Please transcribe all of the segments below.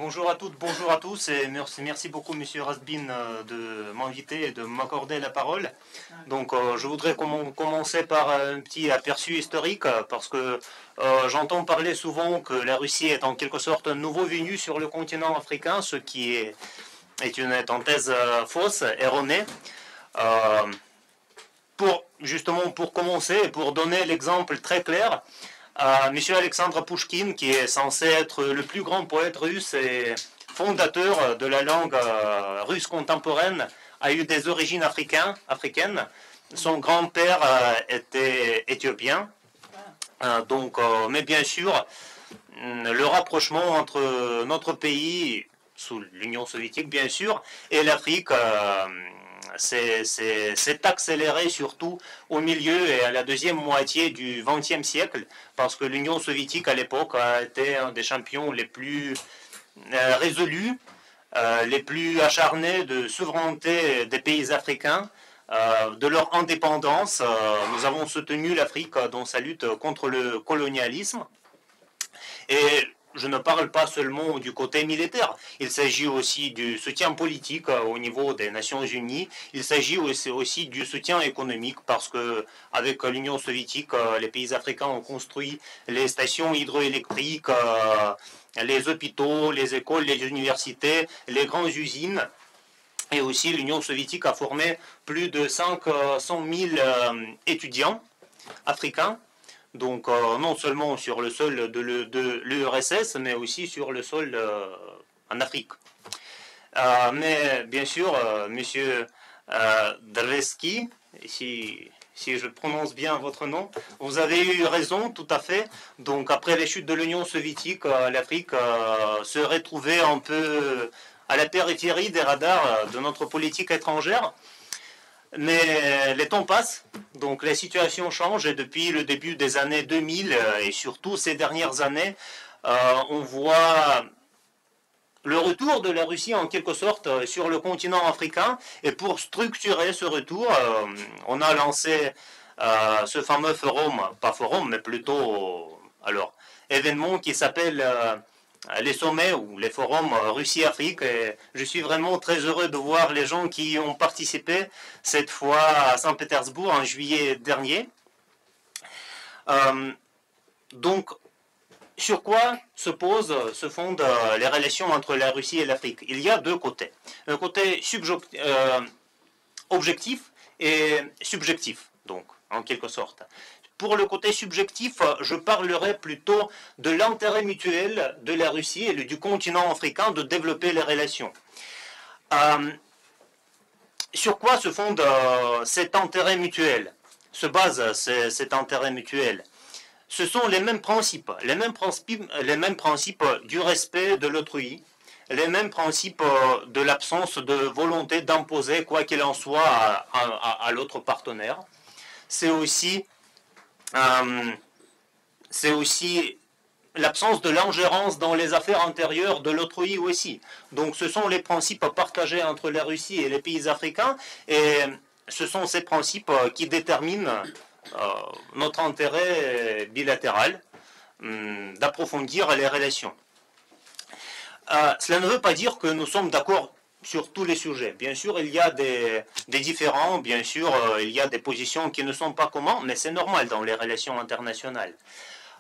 Bonjour à toutes, bonjour à tous, et merci beaucoup Monsieur Rasbin de m'inviter et de m'accorder la parole. Donc je voudrais commencer par un petit aperçu historique, parce que j'entends parler souvent que la Russie est en quelque sorte un nouveau venu sur le continent africain, ce qui est une thèse fausse, erronée. Pour commencer, et pour donner l'exemple très clair, Monsieur Alexandre Pouchkine, qui est censé être le plus grand poète russe et fondateur de la langue russe contemporaine, a eu des origines africaines. Son grand-père était éthiopien. Mais bien sûr, le rapprochement entre notre pays, sous l'Union soviétique bien sûr, et l'Afrique s'est accéléré surtout au milieu et à la deuxième moitié du XXe siècle, parce que l'Union soviétique à l'époque a été un des champions les plus résolus, les plus acharnés de souveraineté des pays africains, de leur indépendance. Nous avons soutenu l'Afrique dans sa lutte contre le colonialisme. Et je ne parle pas seulement du côté militaire, il s'agit aussi du soutien politique au niveau des Nations Unies, il s'agit aussi du soutien économique, parce que avec l'Union soviétique, les pays africains ont construit les stations hydroélectriques, les hôpitaux, les écoles, les universités, les grandes usines. Et aussi l'Union soviétique a formé plus de 500 000 étudiants africains. Donc non seulement sur le sol de l'URSS, mais aussi sur le sol en Afrique. Mais bien sûr, Monsieur Drevski, si je prononce bien votre nom, vous avez eu raison tout à fait. Donc après les chutes de l'Union soviétique, l'Afrique se retrouvait un peu à la périphérie des radars de notre politique étrangère. Mais les temps passent, donc la situation change, et depuis le début des années 2000 et surtout ces dernières années, on voit le retour de la Russie en quelque sorte sur le continent africain. Et pour structurer ce retour, on a lancé ce fameux forum, pas forum, mais plutôt événement qui s'appelle les sommets ou les forums Russie-Afrique. Et je suis vraiment très heureux de voir les gens qui ont participé cette fois à Saint-Pétersbourg en juillet dernier. Donc, sur quoi se fondent les relations entre la Russie et l'Afrique? Il y a deux côtés. Un côté objectif et subjectif, donc, en quelque sorte. Pour le côté subjectif, je parlerai plutôt de l'intérêt mutuel de la Russie et du continent africain de développer les relations. Sur quoi se fonde cet intérêt mutuel? Se base cet intérêt mutuel? Ce sont les mêmes principes du respect de l'autrui, les mêmes principes de l'absence de volonté d'imposer quoi qu'il en soit à l'autre partenaire. C'est aussi l'absence de l'ingérence dans les affaires intérieures de l'autrui aussi. Donc ce sont les principes partagés entre la Russie et les pays africains, et ce sont ces principes qui déterminent notre intérêt bilatéral d'approfondir les relations. Cela ne veut pas dire que nous sommes d'accord sur tous les sujets. Bien sûr, il y a des différends, bien sûr, il y a des positions qui ne sont pas communes, mais c'est normal dans les relations internationales.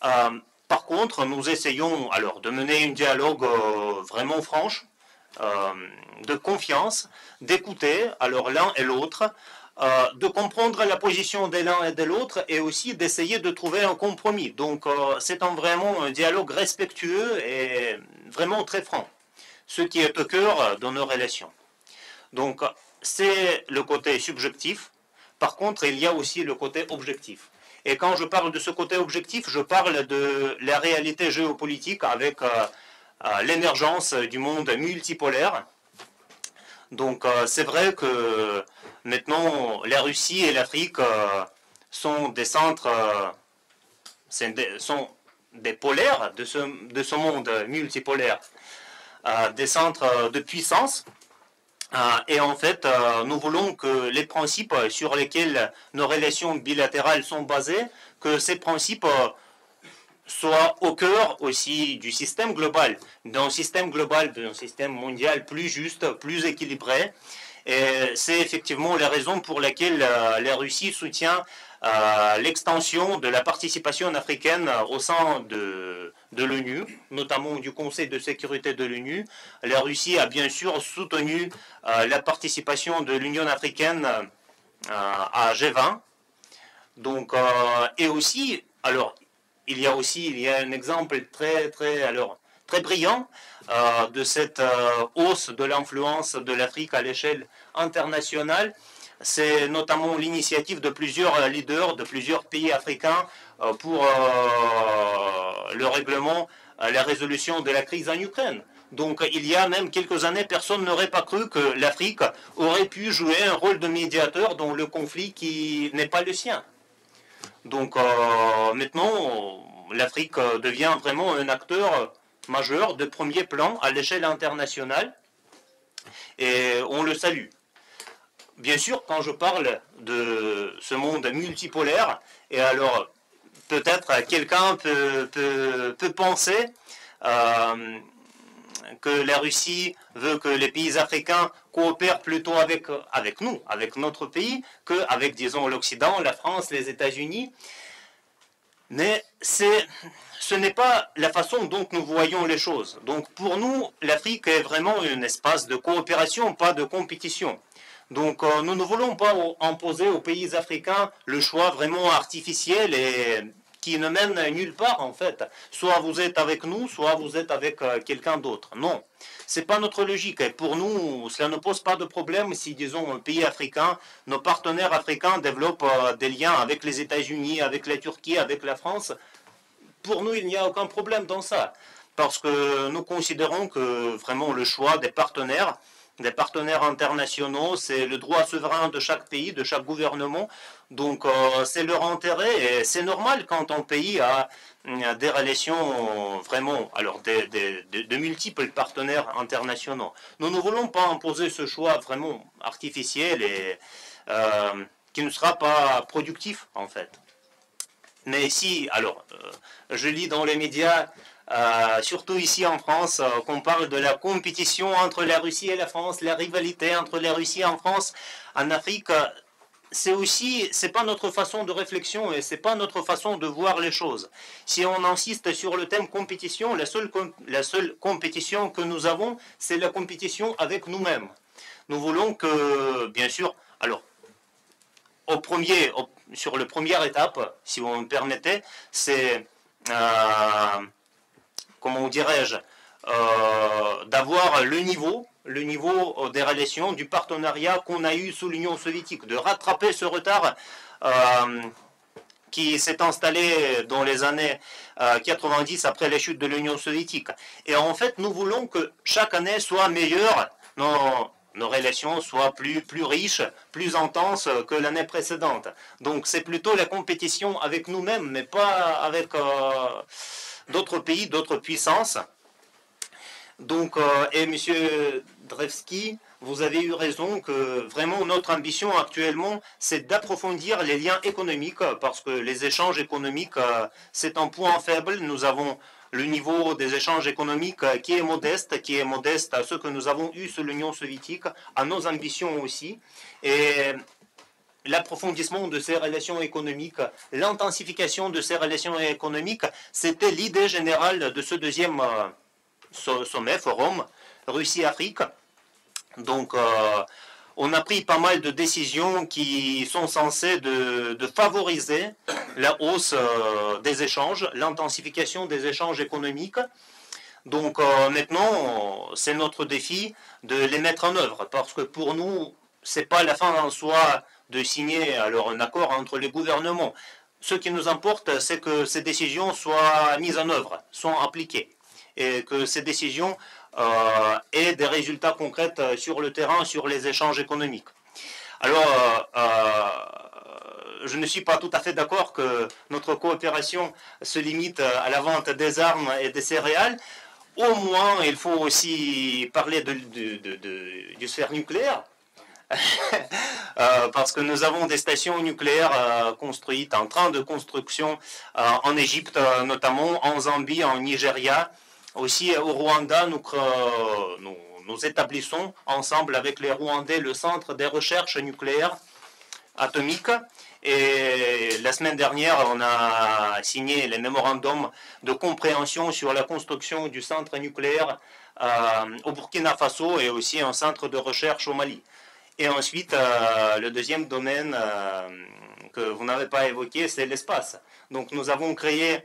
Par contre, nous essayons alors de mener un dialogue vraiment franche, de confiance, d'écouter alors l'un et l'autre, de comprendre la position de l'un et de l'autre, et aussi d'essayer de trouver un compromis. Donc c'est vraiment un dialogue respectueux et vraiment très franc, ce qui est au cœur de nos relations. Donc c'est le côté subjectif. Par contre, il y a aussi le côté objectif. Et quand je parle de ce côté objectif, je parle de la réalité géopolitique avec l'émergence du monde multipolaire. Donc c'est vrai que maintenant la Russie et l'Afrique sont des centres, sont des polaires de ce monde multipolaire, des centres de puissance. Et en fait, nous voulons que les principes sur lesquels nos relations bilatérales sont basées, que ces principes soit au cœur aussi du système global, d'un système global, d'un système mondial plus juste, plus équilibré. Et c'est effectivement la raison pour laquelle la Russie soutient l'extension de la participation africaine au sein de l'ONU, notamment du Conseil de sécurité de l'ONU. La Russie a bien sûr soutenu la participation de l'Union africaine à G20. Donc, et aussi, alors, il y a un exemple très brillant de cette hausse de l'influence de l'Afrique à l'échelle internationale. C'est notamment l'initiative de plusieurs leaders de plusieurs pays africains pour le règlement, la résolution de la crise en Ukraine. Donc il y a même quelques années, personne n'aurait pas cru que l'Afrique aurait pu jouer un rôle de médiateur dans le conflit qui n'est pas le sien. Donc maintenant, l'Afrique devient vraiment un acteur majeur de premier plan à l'échelle internationale et on le salue. Bien sûr, quand je parle de ce monde multipolaire, et alors peut-être quelqu'un peut penser que la Russie veut que les pays africains coopèrent plutôt avec nous, avec notre pays, qu'avec, disons, l'Occident, la France, les États-Unis. Mais ce n'est pas la façon dont nous voyons les choses. Donc pour nous, l'Afrique est vraiment un espace de coopération, pas de compétition. Donc nous ne voulons pas imposer aux pays africains le choix vraiment artificiel et qui ne mène nulle part en fait. Soit vous êtes avec nous, soit vous êtes avec quelqu'un d'autre. Non, c'est pas notre logique. Et pour nous, cela ne pose pas de problème si, disons, un pays africain, nos partenaires africains développent des liens avec les États-Unis, avec la Turquie, avec la France. Pour nous, il n'y a aucun problème dans ça. Parce que nous considérons que vraiment le choix des partenaires internationaux, c'est le droit souverain de chaque pays, de chaque gouvernement. Donc c'est leur intérêt et c'est normal quand un pays a des relations vraiment, alors de multiples partenaires internationaux. Nous ne voulons pas imposer ce choix vraiment artificiel et qui ne sera pas productif en fait. Mais si, alors, je lis dans les médias, surtout ici en France, qu'on parle de la compétition entre la Russie et la France, la rivalité entre la Russie et la France. En Afrique, c'est pas notre façon de réflexion et c'est pas notre façon de voir les choses. Si on insiste sur le thème compétition, la seule compétition que nous avons, c'est la compétition avec nous-mêmes. Nous voulons que, bien sûr, alors, sur la première étape, si vous me permettez, c'est, comment dirais-je, d'avoir le niveau des relations, du partenariat qu'on a eu sous l'Union soviétique, de rattraper ce retard qui s'est installé dans les années 90 après la chute de l'Union soviétique. Et en fait, nous voulons que chaque année soit meilleure, nos relations soient plus riches, plus intenses que l'année précédente. Donc c'est plutôt la compétition avec nous-mêmes, mais pas avec d'autres pays, d'autres puissances. Donc, et M. Drevski, vous avez eu raison que vraiment notre ambition actuellement, c'est d'approfondir les liens économiques, parce que les échanges économiques, c'est un point faible. Nous avons le niveau des échanges économiques qui est modeste à ce que nous avons eu sous l'Union soviétique, à nos ambitions aussi. Et l'approfondissement de ces relations économiques, l'intensification de ces relations économiques, c'était l'idée générale de ce deuxième sommet, forum, Russie-Afrique. Donc, on a pris pas mal de décisions qui sont censées de favoriser la hausse des échanges, l'intensification des échanges économiques. Donc maintenant, c'est notre défi de les mettre en œuvre, parce que pour nous, c'est pas la fin en soi de signer alors un accord entre les gouvernements. Ce qui nous importe, c'est que ces décisions soient mises en œuvre, soient appliquées, et que ces décisions aient des résultats concrets sur le terrain, sur les échanges économiques. Alors, je ne suis pas tout à fait d'accord que notre coopération se limite à la vente des armes et des céréales. Au moins, il faut aussi parler du sphère nucléaire. parce que nous avons des stations nucléaires construites, en train de construction en Égypte, notamment en Zambie, en Nigeria. Aussi au Rwanda, nous établissons ensemble avec les Rwandais le centre des recherches nucléaires atomiques. Et la semaine dernière, on a signé les mémorandums de compréhension sur la construction du centre nucléaire au Burkina Faso et aussi un centre de recherche au Mali. Et ensuite, le deuxième domaine que vous n'avez pas évoqué, c'est l'espace. Donc nous avons créé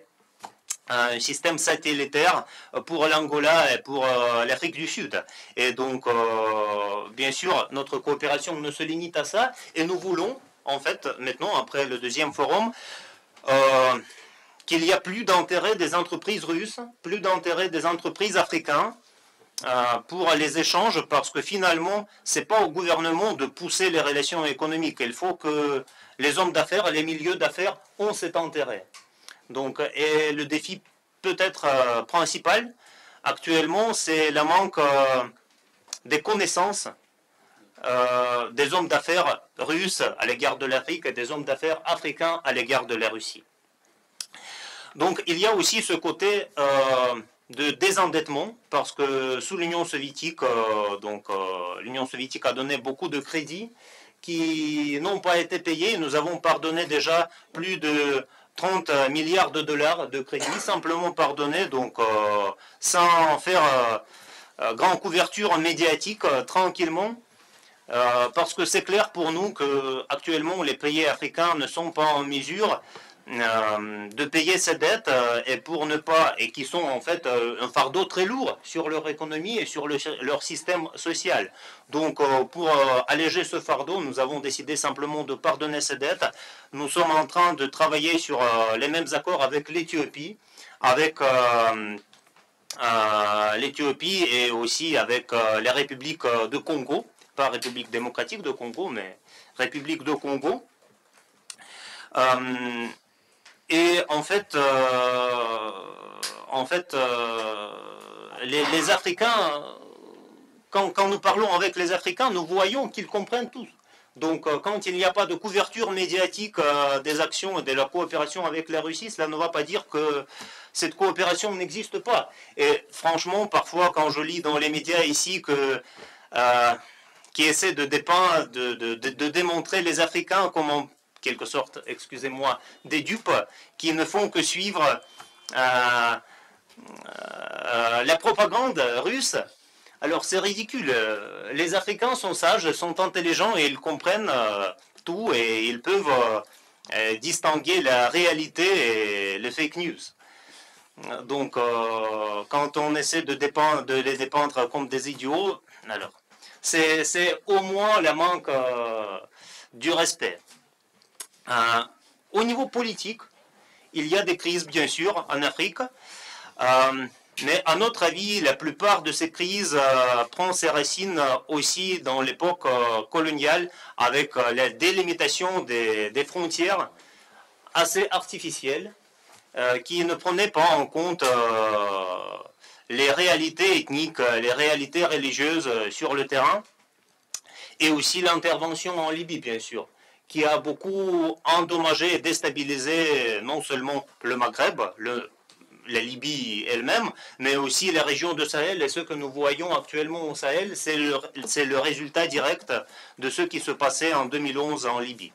un système satellitaire pour l'Angola et pour l'Afrique du Sud. Et donc, bien sûr, notre coopération ne se limite à ça. Et nous voulons, en fait, maintenant, après le deuxième forum, qu'il y a plus d'intérêt des entreprises russes, plus d'intérêt des entreprises africaines pour les échanges, parce que finalement, ce n'est pas au gouvernement de pousser les relations économiques. Il faut que les hommes d'affaires, les milieux d'affaires ont cet intérêt. Donc, et le défi peut-être principal actuellement, c'est le manque des connaissances des hommes d'affaires russes à l'égard de l'Afrique et des hommes d'affaires africains à l'égard de la Russie. Donc il y a aussi ce côté de désendettement, parce que sous l'Union soviétique, l'Union soviétique a donné beaucoup de crédits qui n'ont pas été payés. Nous avons pardonné déjà plus de 30 milliards de dollars de crédits, simplement pardonnés, donc sans faire grande couverture médiatique, tranquillement, parce que c'est clair pour nous que actuellement les pays africains ne sont pas en mesure de payer ces dettes et pour ne pas, et qui sont en fait un fardeau très lourd sur leur économie et sur leur système social. Donc pour alléger ce fardeau, nous avons décidé simplement de pardonner ces dettes. Nous sommes en train de travailler sur les mêmes accords avec l'Éthiopie, l'Éthiopie et aussi avec la République de Congo, pas République démocratique de Congo, mais République de Congo. Et en fait, les Africains, quand nous parlons avec les Africains, nous voyons qu'ils comprennent tous. Donc, quand il n'y a pas de couverture médiatique des actions et de la coopération avec la Russie, cela ne va pas dire que cette coopération n'existe pas. Et franchement, parfois, quand je lis dans les médias ici qui essaient de démontrer les Africains comme en quelque sorte, excusez-moi, des dupes qui ne font que suivre la propagande russe. Alors c'est ridicule. Les Africains sont sages, sont intelligents et ils comprennent tout et ils peuvent distinguer la réalité et les fake news. Donc quand on essaie de les dépeindre comme des idiots, alors c'est au moins le manque du respect. Au niveau politique, il y a des crises, bien sûr, en Afrique, mais à notre avis, la plupart de ces crises prennent ses racines aussi dans l'époque coloniale, avec la délimitation des frontières assez artificielles, qui ne prenaient pas en compte les réalités ethniques, les réalités religieuses sur le terrain, et aussi l'intervention en Libye, bien sûr, qui a beaucoup endommagé et déstabilisé non seulement le Maghreb, la Libye elle-même, mais aussi les régions de Sahel. Et ce que nous voyons actuellement au Sahel, c'est le résultat direct de ce qui se passait en 2011 en Libye.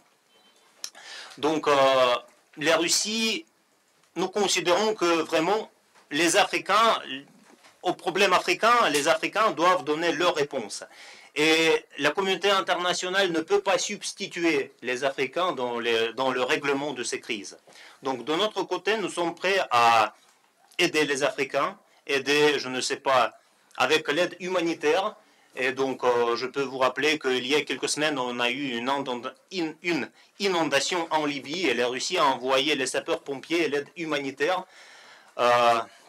Donc, la Russie, nous considérons que vraiment, les Africains, aux problèmes africains, les Africains doivent donner leur réponse. Et la communauté internationale ne peut pas substituer les Africains dans le règlement de ces crises. Donc de notre côté, nous sommes prêts à aider les Africains, aider, je ne sais pas, avec l'aide humanitaire. Et donc je peux vous rappeler qu'il y a quelques semaines, on a eu une inondation en Libye et la Russie a envoyé les sapeurs-pompiers et l'aide humanitaire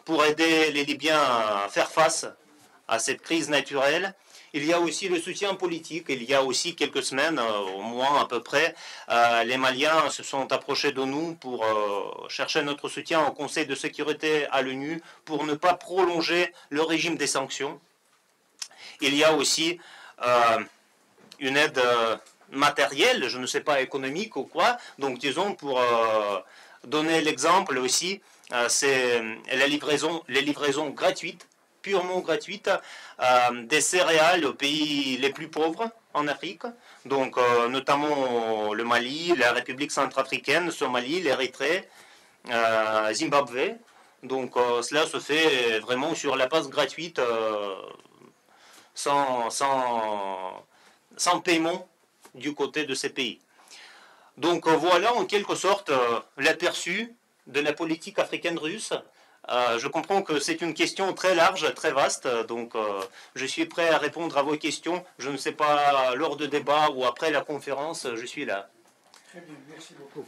pour aider les Libyens à faire face à cette crise naturelle. Il y a aussi le soutien politique. Il y a aussi quelques semaines, au moins à peu près, les Maliens se sont approchés de nous pour chercher notre soutien au Conseil de sécurité à l'ONU pour ne pas prolonger le régime des sanctions. Il y a aussi une aide matériel, je ne sais pas, économique ou quoi. Donc, disons, pour donner l'exemple aussi, c'est les livraisons gratuites, purement gratuites, des céréales aux pays les plus pauvres en Afrique, donc notamment le Mali, la République centrafricaine, Somalie, l'Érythrée, Zimbabwe. Donc cela se fait vraiment sur la base gratuite, sans, sans, sans paiement du côté de ces pays. Donc voilà en quelque sorte l'aperçu de la politique africaine russe. Je comprends que c'est une question très large, très vaste, donc je suis prêt à répondre à vos questions. Je ne sais pas, lors de débat ou après la conférence, je suis là. Très bien, merci beaucoup.